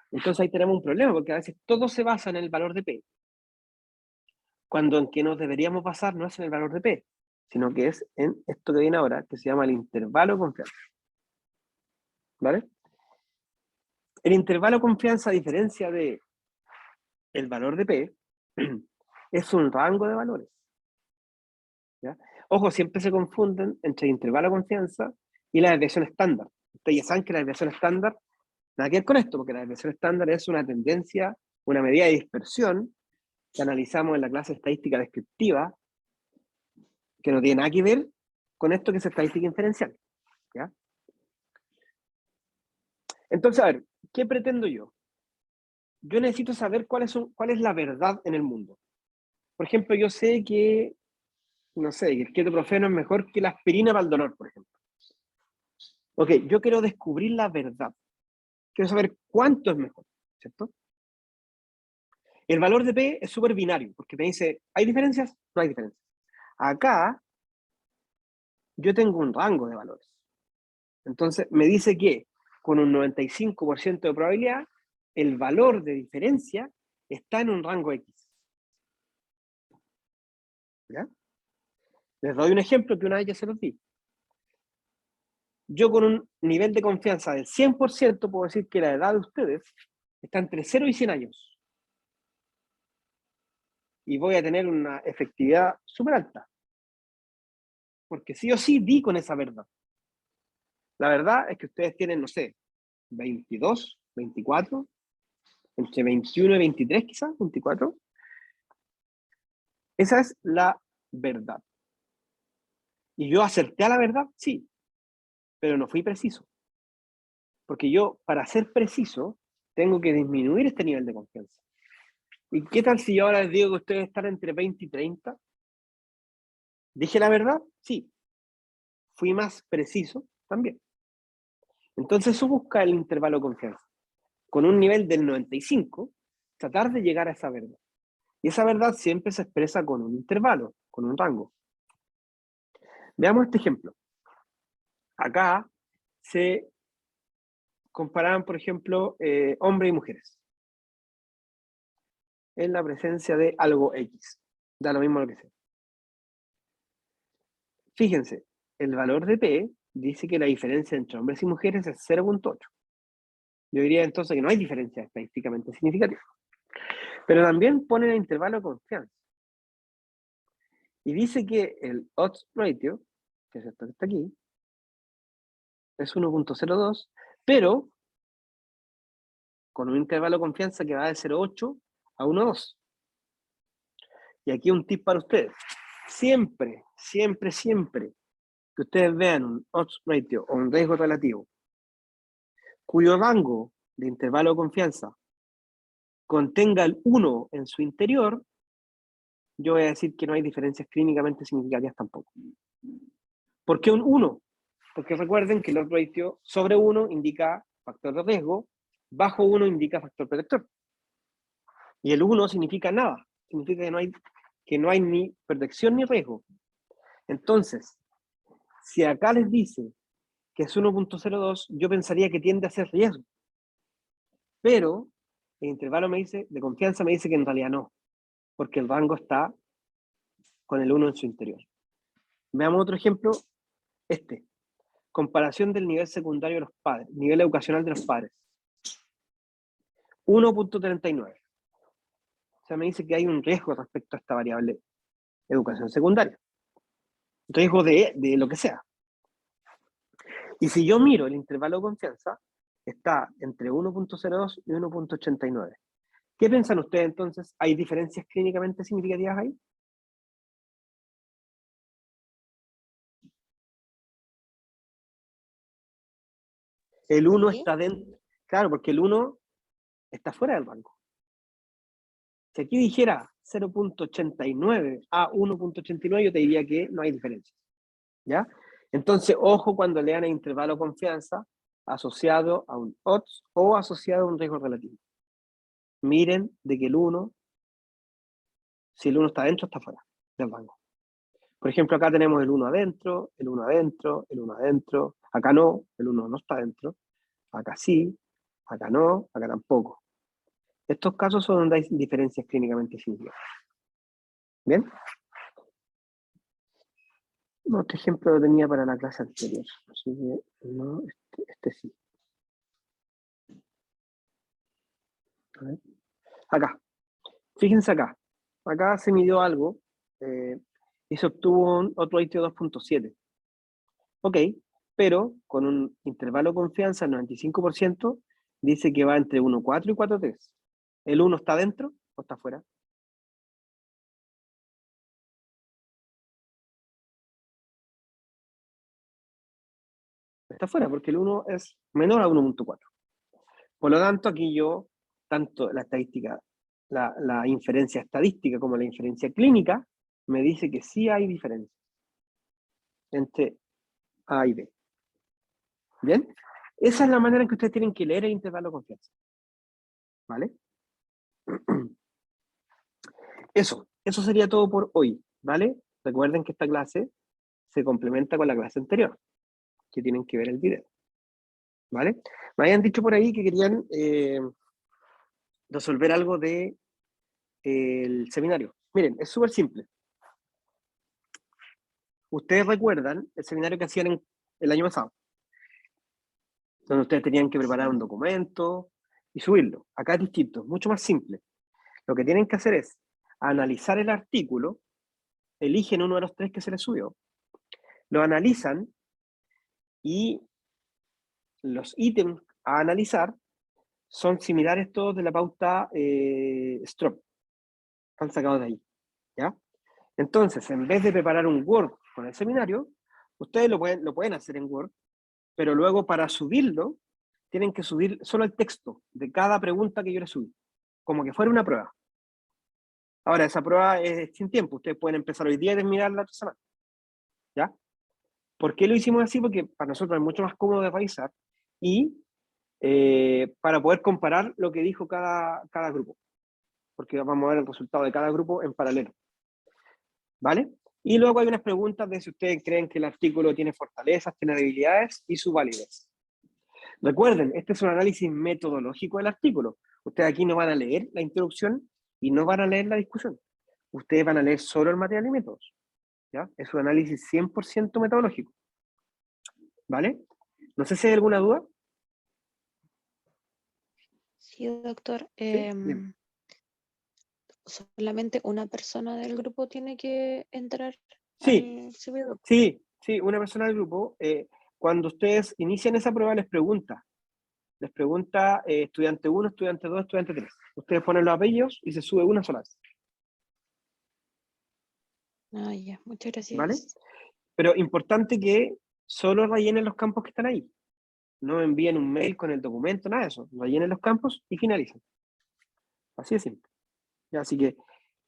Speaker 1: Entonces ahí tenemos un problema, porque a veces todo se basa en el valor de P, cuando en que nos deberíamos basar no es en el valor de P, sino que es en esto que viene ahora, que se llama el intervalo de confianza. ¿Vale? El intervalo de confianza, a diferencia de el valor de P, es un rango de valores. ¿Ya? Ojo, siempre se confunden entre el intervalo de confianza y la desviación estándar. Ustedes ya saben que la desviación estándar, nada que ver con esto, porque la desviación estándar es una tendencia, una medida de dispersión que analizamos en la clase de estadística descriptiva, que no tiene nada que ver con esto que es estadística inferencial. ¿Ya? Entonces, a ver, ¿qué pretendo yo? Yo necesito saber cuál es la verdad en el mundo. Por ejemplo, yo sé que, no sé, que el ketoprofeno es mejor que la aspirina para el dolor, por ejemplo. Ok, yo quiero descubrir la verdad. Quiero saber cuánto es mejor, ¿cierto? El valor de P es súper binario, porque me dice, ¿hay diferencias? No hay diferencias. Acá, yo tengo un rango de valores. Entonces, me dice que con un 95% de probabilidad, el valor de diferencia está en un rango X. ¿Ya? Les doy un ejemplo que una vez ya se los di. Yo con un nivel de confianza del 100% puedo decir que la edad de ustedes está entre 0 y 100 años. Y voy a tener una efectividad súper alta. Porque sí o sí di con esa verdad. La verdad es que ustedes tienen, no sé, 22, 24, entre 21 y 23 quizás, 24. Esa es la verdad. ¿Y yo acerté a la verdad? Sí, pero no fui preciso. Porque yo, para ser preciso, tengo que disminuir este nivel de confianza. ¿Y qué tal si yo ahora les digo que ustedes están entre 20 y 30? ¿Dije la verdad? Sí. ¿Fui más preciso? También. Entonces eso busca el intervalo de confianza. Con un nivel del 95, tratar de llegar a esa verdad. Y esa verdad siempre se expresa con un intervalo, con un rango. Veamos este ejemplo. Acá se comparaban, por ejemplo, hombres y mujeres. En la presencia de algo X. Da lo mismo lo que sea. Fíjense, el valor de P dice que la diferencia entre hombres y mujeres es 0.8. Yo diría entonces que no hay diferencia estadísticamente significativa. Pero también pone el intervalo de confianza. Y dice que el odds ratio, que es esto que está aquí, es 1.02, pero con un intervalo de confianza que va de 0.8 a 1.2. Y aquí un tip para ustedes. Siempre, siempre, siempre que ustedes vean un odds ratio o un riesgo relativo cuyo rango de intervalo de confianza contenga el 1 en su interior, yo voy a decir que no hay diferencias clínicamente significativas tampoco. ¿Por qué un 1? Porque recuerden que el odds ratio sobre 1 indica factor de riesgo bajo 1 indica factor protector. Y el 1 significa nada, significa que no hay ni protección ni riesgo. Entonces, si acá les dice que es 1.02, yo pensaría que tiende a ser riesgo. Pero el intervalo de confianza me dice que en realidad no, porque el rango está con el 1 en su interior. Veamos otro ejemplo, comparación del nivel secundario de los padres, nivel educacional de los padres. 1.39. O sea, me dice que hay un riesgo respecto a esta variable educación secundaria. Riesgo de lo que sea. Y si yo miro el intervalo de confianza, está entre 1.02 y 1.89. ¿Qué piensan ustedes entonces? ¿Hay diferencias clínicamente significativas ahí? El 1
Speaker 3: Sí.
Speaker 1: está dentro. Claro, porque el 1 está fuera del rango. Si aquí dijera 0.89 a 1.89, yo te diría que no hay diferencia. ¿Ya? Entonces, ojo cuando lean el intervalo de confianza asociado a un odds o asociado a un riesgo relativo. Miren de que el 1, si el 1 está adentro, está fuera del rango. Por ejemplo, acá tenemos el 1 adentro, el 1 adentro, el 1 adentro. Acá no, el 1 no está adentro. Acá sí, acá no, acá tampoco. Estos casos son donde hay diferencias clínicamente significativas. ¿Bien? Otro ejemplo lo tenía para la clase anterior. Así que no, este sí. A ver. Acá. Fíjense acá. Acá se midió algo y se obtuvo otro ITO 2.7. Ok, pero con un intervalo de confianza del 95%, dice que va entre 1.4 y 4.3. ¿El 1 está dentro o está fuera? Está fuera, porque el 1 es menor a 1.4. Por lo tanto, aquí yo, tanto la estadística, la inferencia estadística como la inferencia clínica, me dice que sí hay diferencia entre A y B. ¿Bien? Esa es la manera en que ustedes tienen que leer el intervalo de confianza. ¿Vale? Eso sería todo por hoy. ¿Vale? Recuerden que esta clase se complementa con la clase anterior, que tienen que ver el video. ¿Vale? Me habían dicho por ahí que querían resolver algo de el seminario. Miren, es súper simple. Ustedes recuerdan el seminario que hacían el año pasado, donde ustedes tenían que preparar un documento y subirlo. Acá es distinto, es mucho más simple. Lo que tienen que hacer es analizar el artículo, eligen uno de los 3 que se les subió, lo analizan y los ítems a analizar son similares todos de la pauta Strop. Están sacados de ahí. ¿Ya? Entonces, en vez de preparar un Word con el seminario, ustedes lo pueden hacer en Word, pero luego para subirlo, tienen que subir solo el texto de cada pregunta que yo les subí, como que fuera una prueba. Ahora, esa prueba es sin tiempo, ustedes pueden empezar hoy día y terminar la otra semana. ¿Ya? ¿Por qué lo hicimos así? Porque para nosotros es mucho más cómodo de revisar y para poder comparar lo que dijo cada grupo, porque vamos a ver el resultado de cada grupo en paralelo. ¿Vale? Y luego hay unas preguntas de si ustedes creen que el artículo tiene fortalezas, tiene debilidades y su validez. Recuerden, este es un análisis metodológico del artículo. Ustedes aquí no van a leer la introducción y no van a leer la discusión. Ustedes van a leer solo el material y métodos. ¿Ya? Es un análisis 100% metodológico. ¿Vale? No sé si hay alguna duda.
Speaker 3: Sí, doctor.
Speaker 1: ¿Sí? Bien.
Speaker 3: Solamente una persona del grupo tiene que entrar
Speaker 1: Sí,
Speaker 3: al servidor.
Speaker 1: sí, una persona del grupo, cuando ustedes inician esa prueba les pregunta estudiante 1, estudiante 2, estudiante 3. Ustedes ponen los apellidos y se sube una sola vez.
Speaker 3: Ah, ya, muchas
Speaker 1: ¿Vale?
Speaker 3: gracias.
Speaker 1: Pero importante que solo rellenen los campos que están ahí. No envíen un mail con el documento, nada de eso. Rellenen los campos y finalicen. Así de simple. Así que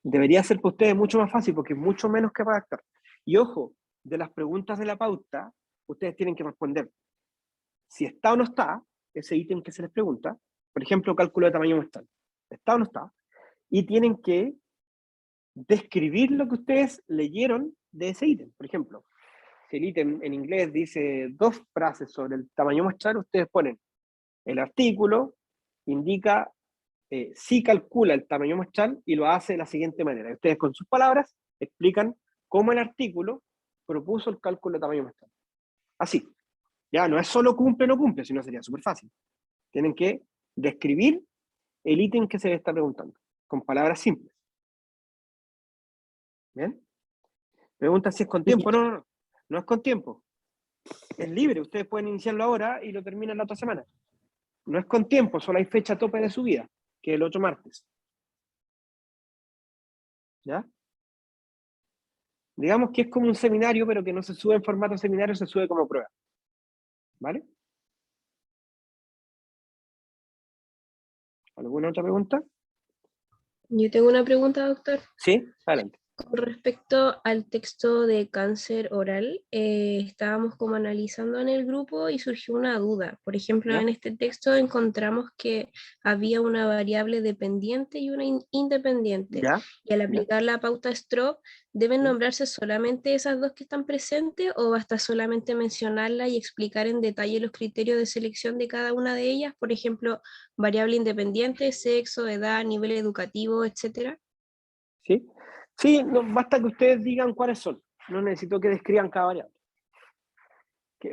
Speaker 1: debería ser para ustedes mucho más fácil porque es mucho menos que redactar. Y ojo, de las preguntas de la pauta, ustedes tienen que responder si está o no está ese ítem que se les pregunta, por ejemplo, cálculo de tamaño muestral. ¿Está o no está? Y tienen que describir lo que ustedes leyeron de ese ítem. Por ejemplo, si el ítem en inglés dice 2 frases sobre el tamaño muestral, ustedes ponen el artículo, indica si calcula el tamaño muestral y lo hace de la siguiente manera. Ustedes con sus palabras explican cómo el artículo propuso el cálculo de tamaño muestral. Así. Ya no es solo cumple o no cumple, sino sería súper fácil. Tienen que describir el ítem que se les está preguntando, con palabras simples. ¿Bien? Pregunta si es con tiempo. No, no, no. No es con tiempo. Es libre. Ustedes pueden iniciarlo ahora y lo terminan la otra semana. No es con tiempo, solo hay fecha tope de subida, que es el 8 martes. ¿Ya? Digamos que es como un seminario, pero que no se sube en formato seminario, se sube como prueba. ¿Vale? ¿Alguna otra pregunta?
Speaker 2: Yo tengo una pregunta, doctor.
Speaker 1: Sí, adelante.
Speaker 2: Con respecto al texto de cáncer oral, estábamos como analizando en el grupo y surgió una duda. Por ejemplo,
Speaker 1: ¿Ya?
Speaker 2: en este texto encontramos que había una variable dependiente y una independiente.
Speaker 1: ¿Ya?
Speaker 2: Y al
Speaker 1: ¿Ya?
Speaker 2: aplicar la pauta STROB, ¿deben
Speaker 1: ¿Ya?
Speaker 2: nombrarse solamente esas dos que están presentes o basta solamente mencionarla y explicar en detalle los criterios de selección de cada una de ellas? Por ejemplo, variable independiente, sexo, edad, nivel educativo, etcétera.
Speaker 1: ¿Sí? Sí, no, basta que ustedes digan cuáles son. No necesito que describan cada variable.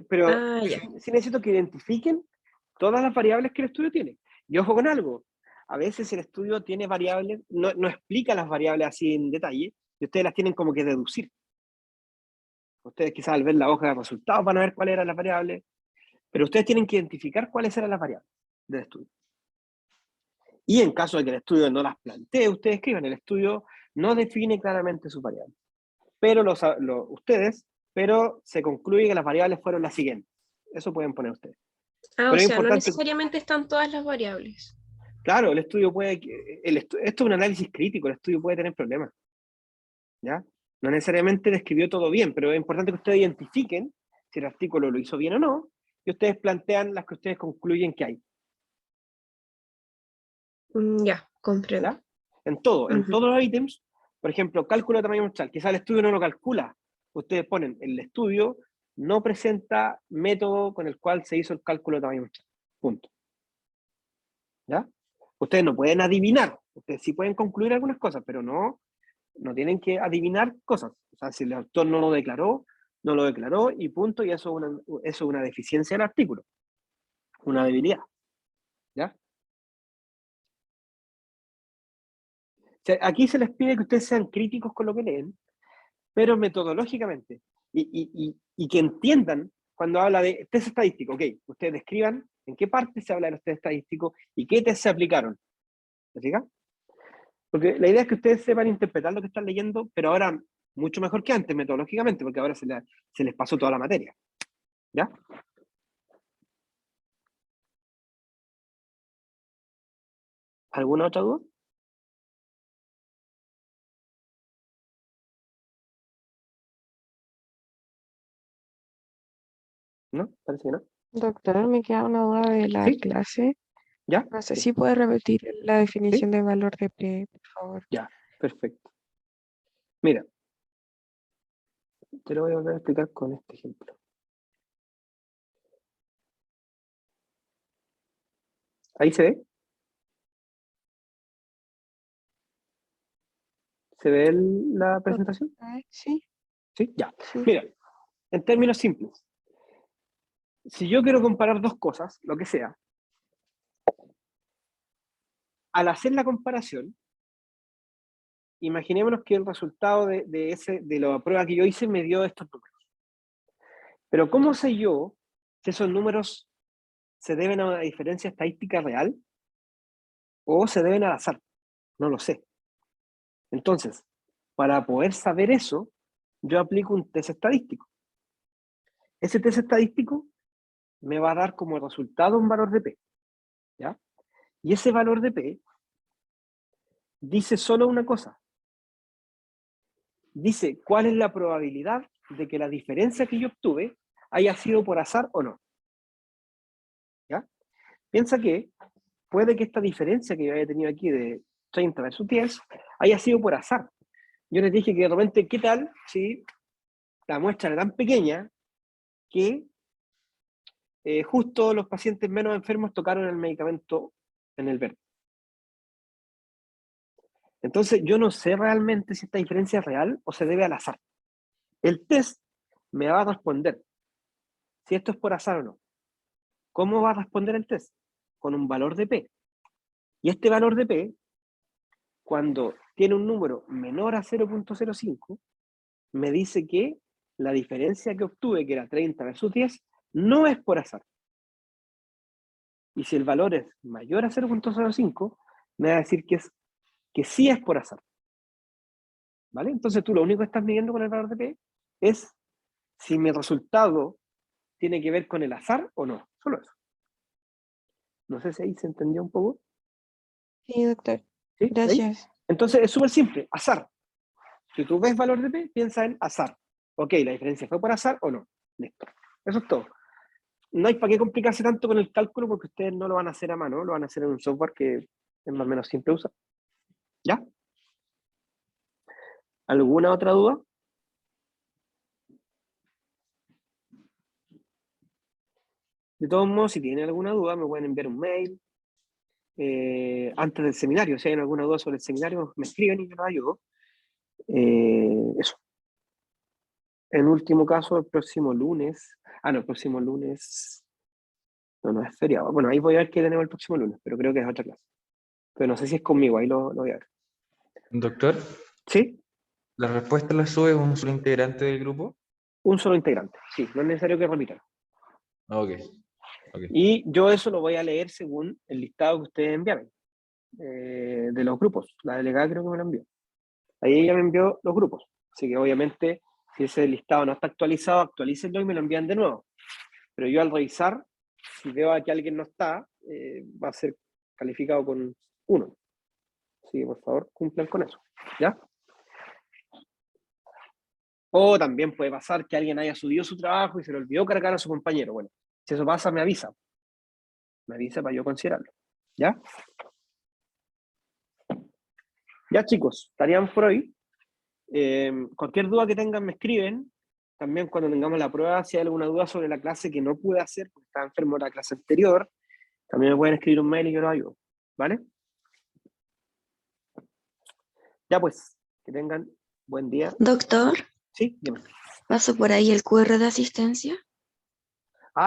Speaker 1: Pero
Speaker 2: Ah, ya.
Speaker 1: sí necesito que identifiquen todas las variables que el estudio tiene. Y ojo con algo. A veces el estudio tiene variables, no explica las variables así en detalle, y ustedes las tienen como que deducir. Ustedes quizás al ver la hoja de resultados van a ver cuáles eran las variables, pero ustedes tienen que identificar cuáles eran las variables del estudio. Y en caso de que el estudio no las plantee, ustedes escriban, el estudio no define claramente sus variables. Pero ustedes, pero se concluye que las variables fueron las siguientes. Eso pueden poner ustedes.
Speaker 2: Ah, o
Speaker 1: Pero es
Speaker 2: sea, no
Speaker 1: importante,
Speaker 2: necesariamente están todas las variables.
Speaker 1: claro, el estudio puede, esto es un análisis crítico, el estudio puede tener problemas, ¿ya? No necesariamente describió todo bien, pero es importante que ustedes identifiquen si el artículo lo hizo bien o no, y ustedes plantean las que ustedes concluyen que hay,
Speaker 2: Ya, comprendo.
Speaker 1: ¿ya? En todo, en
Speaker 2: Ujú.
Speaker 1: todos los ítems, por ejemplo, cálculo de tamaño muestral, quizás el estudio no lo calcula, ustedes ponen, el estudio no presenta método con el cual se hizo el cálculo de tamaño muestral, punto, ¿ya? Ustedes no pueden adivinar, ustedes sí pueden concluir algunas cosas, pero no tienen que adivinar cosas. O sea, si el autor no lo declaró, no lo declaró y punto, y eso es una deficiencia del artículo, una debilidad. ¿Ya? O sea, aquí se les pide que ustedes sean críticos con lo que leen, pero metodológicamente, y que entiendan cuando habla de test estadístico. Ok, ustedes describan en qué parte se habla de los test estadísticos y qué test se aplicaron. ¿Me fijan? Porque la idea es que ustedes sepan interpretar lo que están leyendo, pero ahora mucho mejor que antes, metodológicamente, porque ahora se les pasó toda la materia. ¿Ya? ¿Alguna otra duda? ¿No? Parece que no.
Speaker 2: Doctor, me queda una duda de la
Speaker 1: ¿Sí?
Speaker 2: clase.
Speaker 1: ¿Ya?
Speaker 2: No sé
Speaker 1: Sí.
Speaker 2: si puede repetir la
Speaker 1: ¿Sí?
Speaker 2: definición de valor de P, por favor.
Speaker 1: Ya. Perfecto. Mira, te lo voy a volver a explicar con este ejemplo. ¿Ahí se ve? ¿Se ve la presentación?
Speaker 2: Sí,
Speaker 1: ¿Sí? Ya.
Speaker 2: sí.
Speaker 1: Mira, en términos simples, si yo quiero comparar dos cosas, lo que sea, al hacer la comparación, imaginémonos que el resultado de la prueba que yo hice me dio estos números. Pero ¿cómo sé yo si esos números se deben a una diferencia estadística real o se deben al azar? No lo sé. Entonces, para poder saber eso, yo aplico un test estadístico. Ese test estadístico me va a dar como resultado un valor de P, ¿ya? Y ese valor de P dice solo una cosa. Dice cuál es la probabilidad de que la diferencia que yo obtuve haya sido por azar o no. ¿Ya? Piensa que puede que esta diferencia que yo haya tenido aquí de 30 versus 10 haya sido por azar. Yo les dije que de repente, ¿qué tal si la muestra era tan pequeña que justo los pacientes menos enfermos tocaron el medicamento en el verde? Entonces, yo no sé realmente si esta diferencia es real o se debe al azar. El test me va a responder si esto es por azar o no. ¿Cómo va a responder el test? Con un valor de P. Y este valor de P, cuando tiene un número menor a 0.05, me dice que la diferencia que obtuve, que era 30 versus 10, no es por azar. Y si el valor es mayor a 0.05, me va a decir que sí es por azar. ¿Vale? Entonces tú lo único que estás midiendo con el valor de P es si mi resultado tiene que ver con el azar o no. Solo eso. No sé si ahí se entendió un poco.
Speaker 3: Sí, doctor.
Speaker 1: ¿Sí?
Speaker 3: Gracias.
Speaker 1: Entonces es súper simple, azar. Si tú ves valor de P, piensa en azar. Ok, la diferencia fue por azar o no. Listo. Eso es todo. No hay para qué complicarse tanto con el cálculo porque ustedes no lo van a hacer a mano, lo van a hacer en un software que es más o menos simple usar. ¿Ya? ¿Alguna otra duda? De todos modos, si tienen alguna duda, me pueden enviar un mail antes del seminario. Si hay alguna duda sobre el seminario, me escriben y yo los ayudo. Eso. En último caso, el próximo lunes. No, el próximo lunes. No es feriado. Bueno, ahí voy a ver qué tenemos el próximo lunes, pero creo que es otra clase. Pero no sé si es conmigo, ahí lo voy a ver.
Speaker 4: Doctor,
Speaker 1: ¿Sí?
Speaker 4: ¿la respuesta la sube un solo integrante del grupo?
Speaker 1: Un solo integrante. Sí, no es necesario que repitan.
Speaker 4: Ok.
Speaker 1: Y yo eso lo voy a leer según el listado que ustedes enviaron de los grupos. La delegada creo que me lo envió. Ahí ella me envió los grupos. Así que obviamente, si ese listado no está actualizado, actualícenlo y me lo envían de nuevo. Pero yo al revisar, si veo que alguien no está, va a ser calificado con 1. Así que por favor, cumplan con eso. ¿Ya? O también puede pasar que alguien haya subido su trabajo y se le olvidó cargar a su compañero. Bueno, si eso pasa, me avisa. Me avisa para yo considerarlo. ¿Ya? Ya, chicos, estarían por hoy. Cualquier duda que tengan, me escriben. También cuando tengamos la prueba, si hay alguna duda sobre la clase que no pude hacer porque estaba enfermo en la clase anterior, también me pueden escribir un mail y yo los ayudo. ¿Vale? Ya pues, que tengan buen día.
Speaker 5: Doctor,
Speaker 1: Sí, dime.
Speaker 5: ¿paso por ahí el QR de asistencia?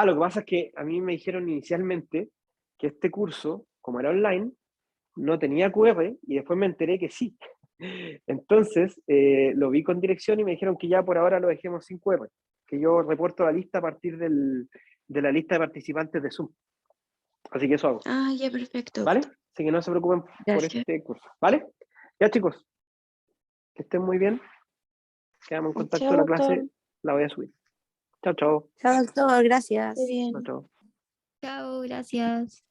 Speaker 1: Lo que pasa es que a mí me dijeron inicialmente que este curso, como era online, no tenía QR y después me enteré que sí. Entonces, lo vi con dirección y me dijeron que ya por ahora lo dejemos sin QR, que yo reporto la lista a partir de la lista de participantes de Zoom. Así que eso hago.
Speaker 5: Ah, ya, perfecto.
Speaker 1: ¿Vale? Así que no se preocupen por
Speaker 5: Gracias.
Speaker 1: este curso. ¿Vale? Ya, chicos. Que estén muy bien. Quedamos en contacto.
Speaker 3: Chao,
Speaker 1: La clase
Speaker 3: doctor.
Speaker 1: la voy a subir. Chao, chao.
Speaker 6: Chao, doctor, gracias.
Speaker 3: Esté bien.
Speaker 1: Chao, chao.
Speaker 6: Chao, gracias.